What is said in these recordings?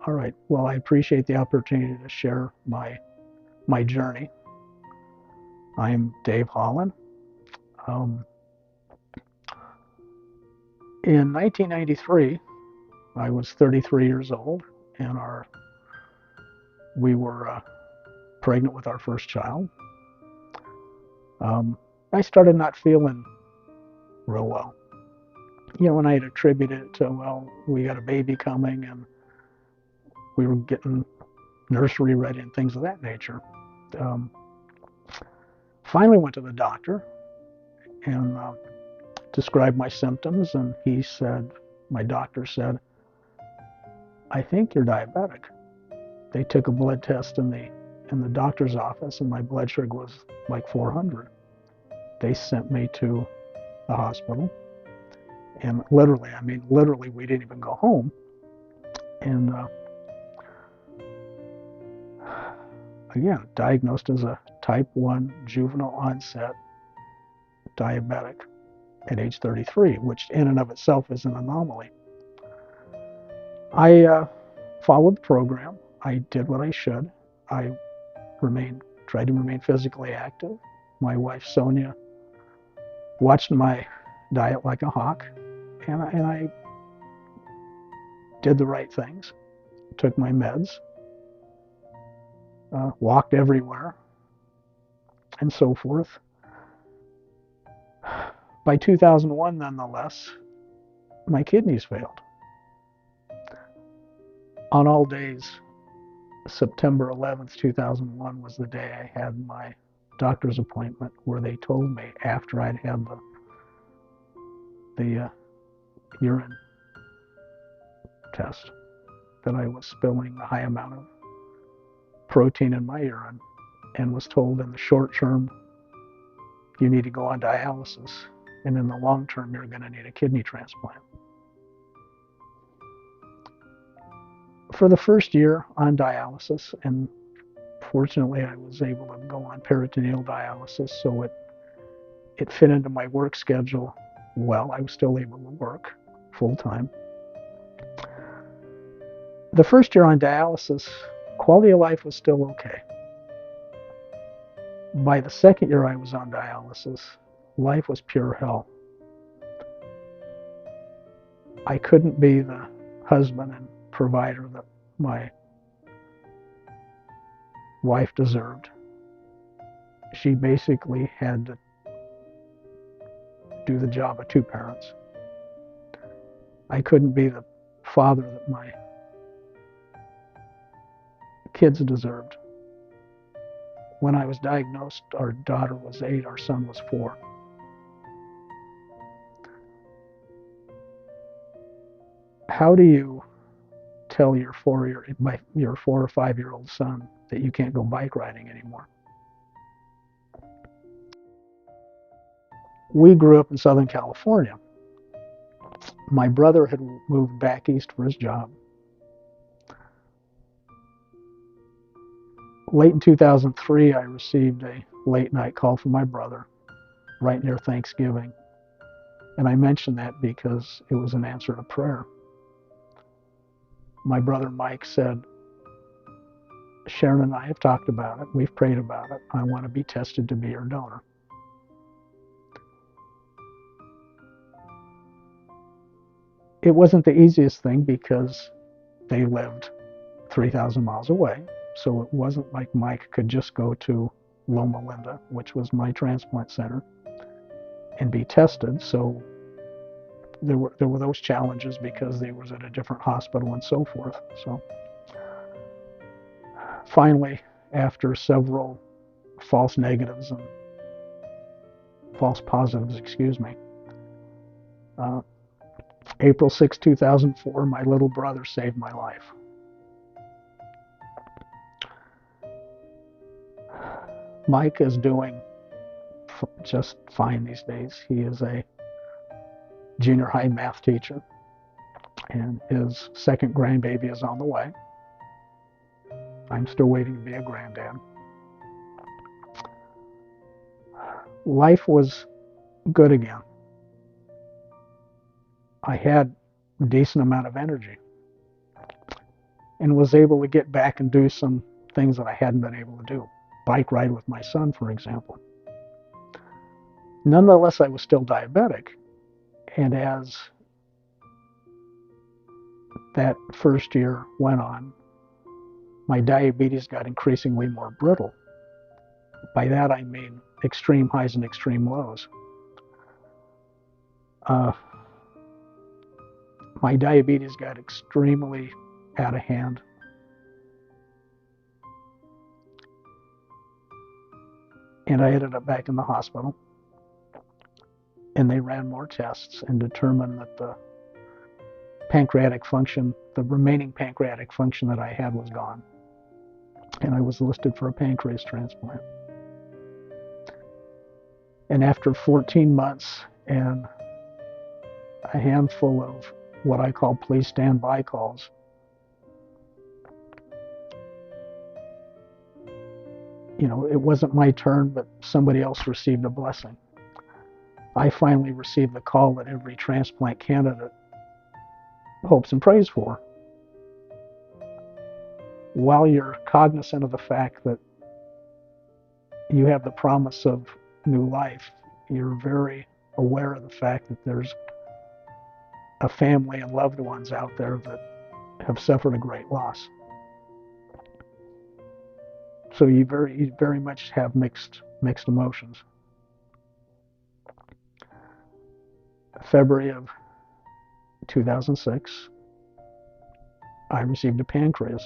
All right. Well, I appreciate the opportunity to share my journey. I'm Dave Hollon. Um, in 1993, I was 33 years old, and we were pregnant with our first child. Um, I started not feeling real well. And I had attributed it to, well, we got a baby coming, and we were getting nursery ready and things of that nature. Um, Finally went to the doctor and described my symptoms, and my doctor said, I think you're diabetic. They took a blood test in the doctor's office, and my blood sugar was like 400. They sent me to the hospital, and literally, we didn't even go home. And again, diagnosed as a type 1 juvenile onset diabetic at age 33, which in and of itself is an anomaly. I followed the program. I did what I should. I tried to remain physically active. My wife Sonia watched my diet like a hawk, and I did the right things. Took my meds, walked everywhere, and so forth. By 2001, nonetheless, my kidneys failed. On all days, September 11th, 2001 was the day I had my doctor's appointment where they told me after I'd had the urine test that I was spilling a high amount of protein in my urine, and was told in the short term, you need to go on dialysis, and in the long term, you're going to need a kidney transplant. For the first year on dialysis, and fortunately I was able to go on peritoneal dialysis, so it fit into my work schedule well. I was still able to work full time. The first year on dialysis, quality of life was still okay. By the second year I was on dialysis, life was pure hell. I couldn't be the husband and provider that my wife deserved. She basically had to do the job of two parents. I couldn't be the father that my kids deserved. When I was diagnosed, our daughter was 8, our son was 4. How do you tell your 4 or 5-year-old son that you can't go bike riding anymore? We grew up in Southern California. My brother had moved back east for his job. Late in 2003, I received a late night call from my brother right near Thanksgiving. And I mention that because it was an answer to prayer. My brother Mike said, Sharon and I have talked about it. We've prayed about it. I want to be tested to be your donor. It wasn't the easiest thing because they lived 3,000 miles away. So it wasn't like Mike could just go to Loma Linda, which was my transplant center, and be tested. So there were those challenges because they was at a different hospital and so forth. So finally, after several false negatives and false positives, April 6, 2004, my little brother saved my life. Mike is doing just fine these days. He is a junior high math teacher, and his second grandbaby is on the way. I'm still waiting to be a granddad. Life was good again. I had a decent amount of energy. and was able to get back and do some things that I hadn't been able to do. Bike ride with my son, for example. Nonetheless, I was still diabetic. And as that first year went on, my diabetes got increasingly more brittle. By that I mean extreme highs and extreme lows. My diabetes got extremely out of hand. And I ended up back in the hospital. And they ran more tests and determined that the pancreatic function, the remaining pancreatic function that I had, was gone. And I was listed for a pancreas transplant. And after 14 months and a handful of what I call please stand by calls, it wasn't my turn, but somebody else received a blessing. I finally received the call that every transplant candidate hopes and prays for. While you're cognizant of the fact that you have the promise of new life, you're very aware of the fact that there's a family and loved ones out there that have suffered a great loss. So you very much have mixed emotions. February of 2006, I received a pancreas.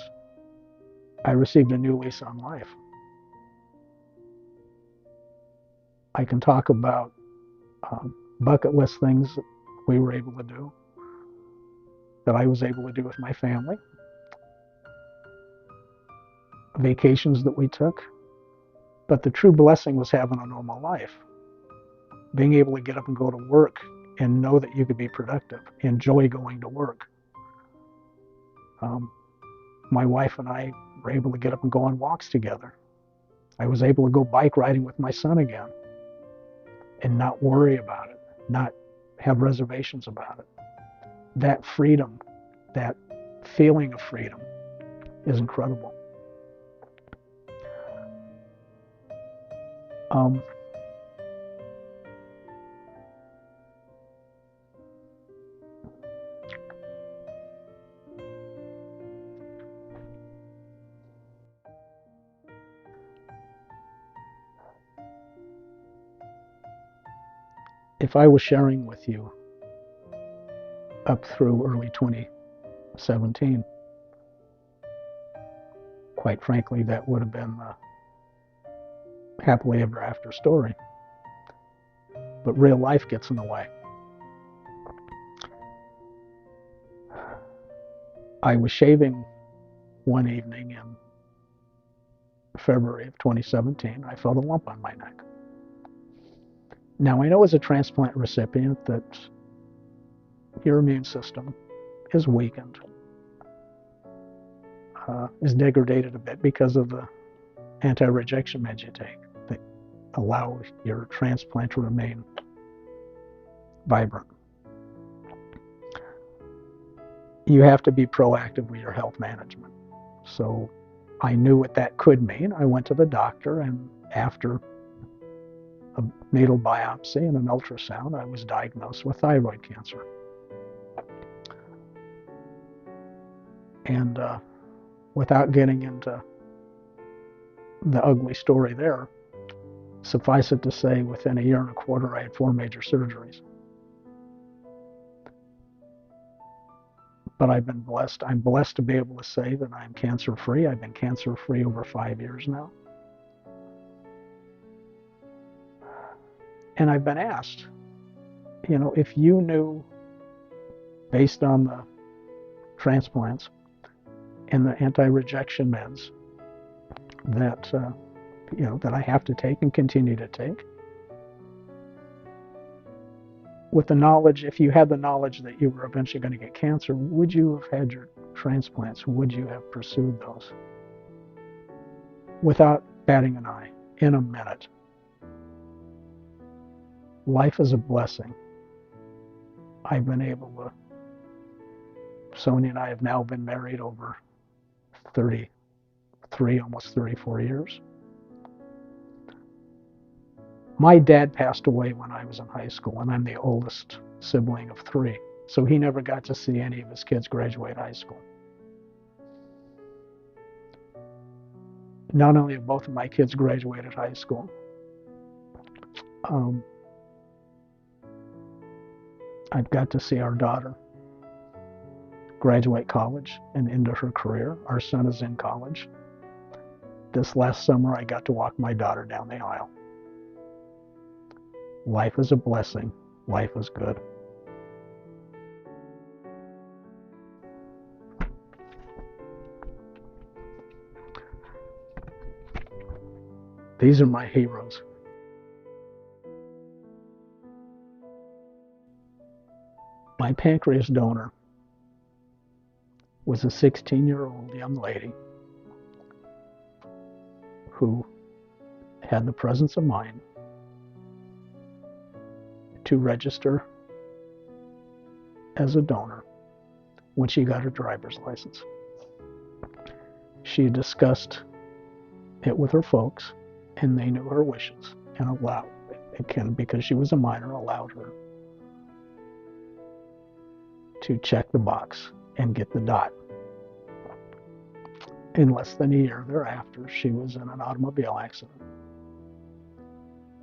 I received a new lease on life. I can talk about bucket list things that we were able to do, that I was able to do with my family, vacations that we took. But the true blessing was having a normal life, being able to get up and go to work and know that you could be productive, enjoy going to work. My wife and I were able to get up and go on walks together. I was able to go bike riding with my son again and not worry about it, not have reservations about it. That freedom, that feeling of freedom is incredible. If I was sharing with you up through early 2017, quite frankly, that would have been the happily ever after story. But real life gets in the way. I was shaving one evening in February of 2017. I felt a lump on my neck. Now, I know as a transplant recipient that your immune system is weakened, is degraded a bit because of the anti-rejection meds you take that allow your transplant to remain vibrant. You have to be proactive with your health management. So I knew what that could mean. I went to the doctor, and after a needle biopsy and an ultrasound, I was diagnosed with thyroid cancer. And without getting into the ugly story there, suffice it to say, within a year and a quarter, I had 4 major surgeries. But I've been blessed. I'm blessed to be able to say that I'm cancer-free. I've been cancer-free over 5 years now. And I've been asked, if you knew, based on the transplants and the anti-rejection meds that that I have to take and continue to take, with the knowledge, if you had the knowledge that you were eventually going to get cancer, would you have had your transplants? Would you have pursued those? Without batting an eye, in a minute. Life is a blessing. I've been able to, Sonia and I have now been married over 33, almost 34 years. My dad passed away when I was in high school, and I'm the oldest sibling of 3. So he never got to see any of his kids graduate high school. Not only have both of my kids graduated high school, I've got to see our daughter graduate college and into her career. Our son is in college. This last summer, I got to walk my daughter down the aisle. Life is a blessing. Life is good. These are my heroes. My pancreas donor was a 16-year-old young lady who had the presence of mind to register as a donor when she got her driver's license. She discussed it with her folks, and they knew her wishes and allowed, again, because she was a minor, allowed her to check the box and get the dot. In less than a year thereafter, she was in an automobile accident,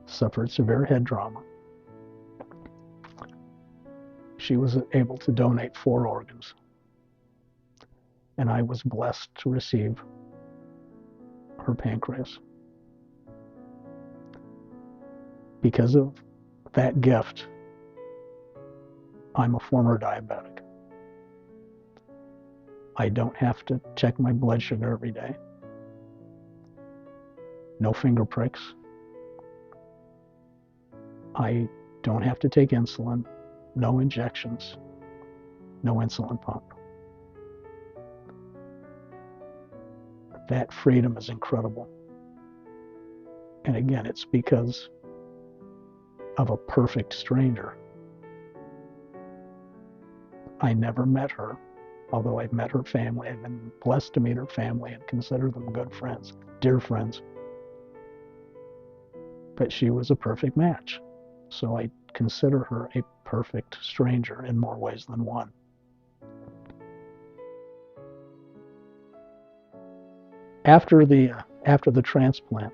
suffered severe head trauma. She was able to donate 4 organs, and I was blessed to receive her pancreas. Because of that gift, I'm a former diabetic. I don't have to check my blood sugar every day. No finger pricks. I don't have to take insulin. No injections. No insulin pump. That freedom is incredible. And again, it's because of a perfect stranger. I never met her, although I've met her family. I've been blessed to meet her family and consider them good friends, dear friends. But she was a perfect match. So I consider her a perfect stranger in more ways than one. After the transplant,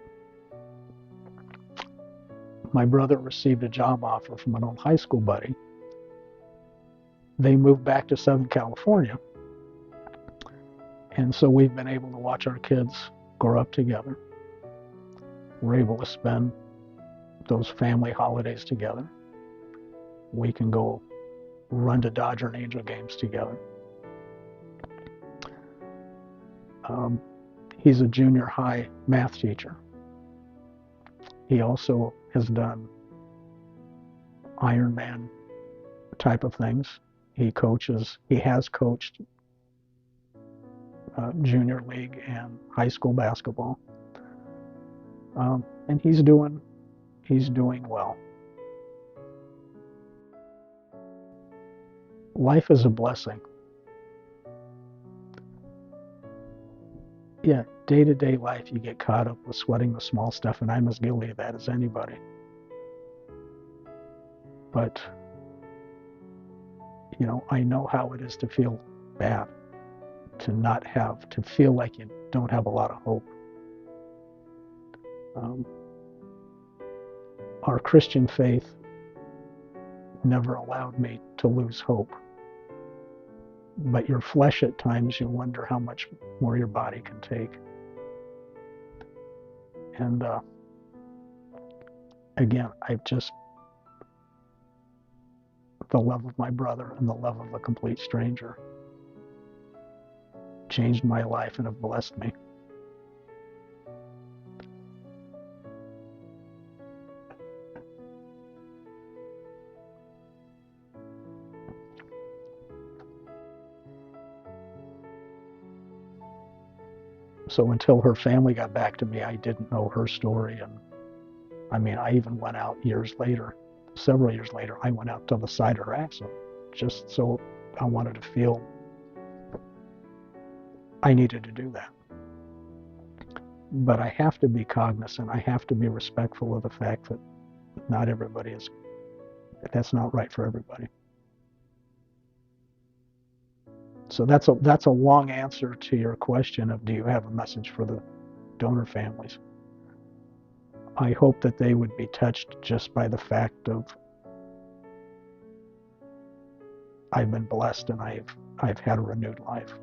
my brother received a job offer from an old high school buddy. They moved back to Southern California, and so we've been able to watch our kids grow up together. We're able to spend those family holidays together. We can go run to Dodger and Angel games together. He's a junior high math teacher. He also has done Ironman type of things. He has coached junior league and high school basketball. And he's doing well. Life is a blessing. Yeah, day-to-day life, you get caught up with sweating the small stuff, and I'm as guilty of that as anybody. But, I know how it is to feel bad, to feel like you don't have a lot of hope. Our Christian faith never allowed me to lose hope. But your flesh, at times, you wonder how much more your body can take. And again, the love of my brother and the love of a complete stranger changed my life and have blessed me. So until her family got back to me, I didn't know her story. And I even went out several years later, I went out to the side of her accident, just so I wanted to feel I needed to do that. But I have to be cognizant. I have to be respectful of the fact that not everybody is, that's not right for everybody. So that's a long answer to your question of do you have a message for the donor families? I hope that they would be touched just by the fact of I've been blessed and I've had a renewed life.